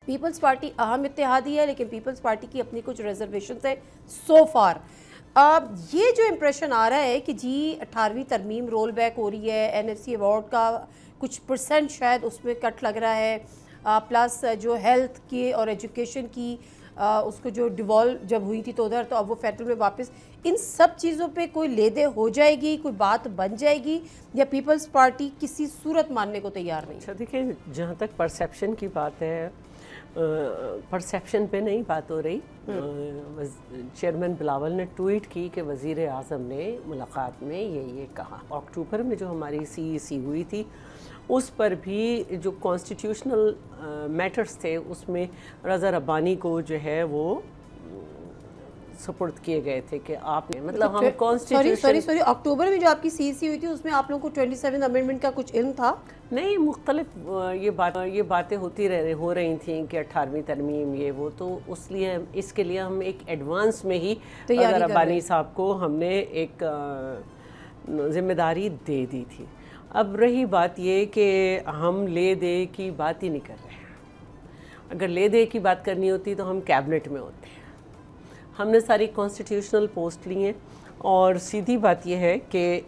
Peoples party अहम इत्तेहादी है, लेकिन पीपल्स पार्टी की अपनी कुछ रिजर्वेशन है सो फार। अब ये जो इम्प्रेशन आ रहा है कि जी 18वीं तरमीम रोल बैक हो रही है, NSC अवार्ड का कुछ % शायद उसमें कट लग रहा है, प्लस जो हेल्थ की और एजुकेशन की उसको जो डिवॉल्व जब हुई थी तो उधर, तो अब वो फेडरल में वापस, इन सब चीज़ों पे कोई लेदे हो जाएगी, कोई बात बन जाएगी, या पीपल्स पार्टी किसी सूरत मानने को तैयार नहीं? अच्छा देखिए, जहाँ तक परसेप्शन की बात है, परसेप्शन पे नहीं बात हो रही। चेयरमैन बिलावल ने ट्वीट की कि वज़ीर आज़म ने मुलाकात में ये कहा। अक्टूबर में जो हमारी CEC हुई थी उस पर भी जो कॉन्स्टिट्यूशनल मैटर्स थे उसमें रज़ा रब्बानी को जो है वो सपोर्ट किए गए थे कि आपने मतलब हम कॉन्स्टिट्यूशन सॉरी अक्टूबर में जो आपकी CEC हुई थी उसमें आप लोगों को 27 अमेंडमेंट का कुछ इल्म था? नहीं, मुख्तलिफ ये बातें हो रही थी कि 18वीं तरमीम ये वो, तो इसलिए इसके लिए हम एक एडवांस में ही रज़ा रब्बानी साहब को हमने एक जिम्मेदारी दे दी थी। अब रही बात ये कि हम ले दे की बात ही नहीं कर रहे हैं। अगर ले दे की बात करनी होती तो हम कैबिनेट में होते हैं। हमने सारी कॉन्स्टिट्यूशनल पोस्ट ली हैं और सीधी बात यह है कि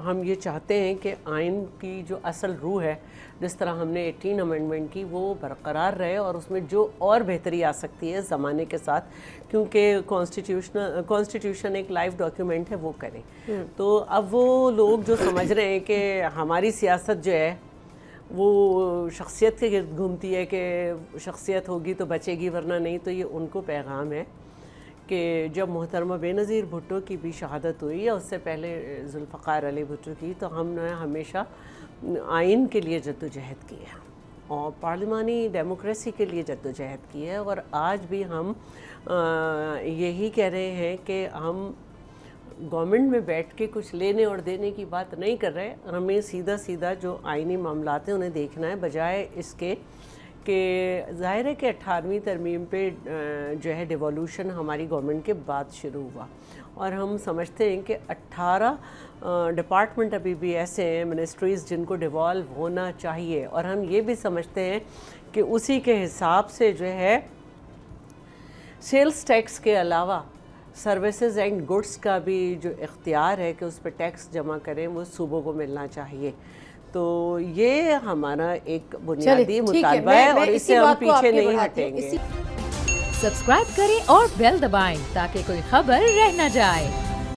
हम ये चाहते हैं कि आइन की जो असल रूह है, जिस तरह हमने 18 अमेंडमेंट की, वो बरकरार रहे और उसमें जो और बेहतरी आ सकती है ज़माने के साथ, क्योंकि कॉन्स्टिट्यूशन एक लाइव डॉक्यूमेंट है, वो करें। तो अब वो लोग जो समझ रहे हैं कि हमारी सियासत जो है वो शख्सियत के गिर्द घूमती है कि शख्सियत होगी तो बचेगी वरना नहीं, तो ये उनको पैगाम है कि जब मोहतरमा बेनज़ीर भुट्टो की भी शहादत हुई या उससे पहले जुल्फ़कार अली भुट्टो की, तो हमने हमेशा आइन के लिए जद्दोजहद की है और पार्लिमानी डेमोक्रेसी के लिए जद्दोजहद की है। और आज भी हम यही कह रहे हैं कि हम गवर्नमेंट में बैठ के कुछ लेने और देने की बात नहीं कर रहे। हमें सीधा सीधा जो आइनी मामलात हैं उन्हें देखना है, बजाय इसके कि ज़ाहिर है कि 18वीं तरमीम पे जो है डिवोल्यूशन हमारी गवर्नमेंट के बाद शुरू हुआ और हम समझते हैं कि 18 डिपार्टमेंट अभी भी ऐसे हैं, मिनिस्ट्रीज़, जिनको डिवॉल्व होना चाहिए। और हम ये भी समझते हैं कि उसी के हिसाब से जो है सेल्स टैक्स के अलावा सर्विसेज एंड गुड्स का भी जो इख्तियार है कि उस पर टैक्स जमा करें, वो सूबों को मिलना चाहिए। तो ये हमारा एक बुनियादी मुतालबा है और इससे हम पीछे नहीं हटेंगे। सब्सक्राइब करें और बेल दबाएं ताकि कोई खबर रह न जाए।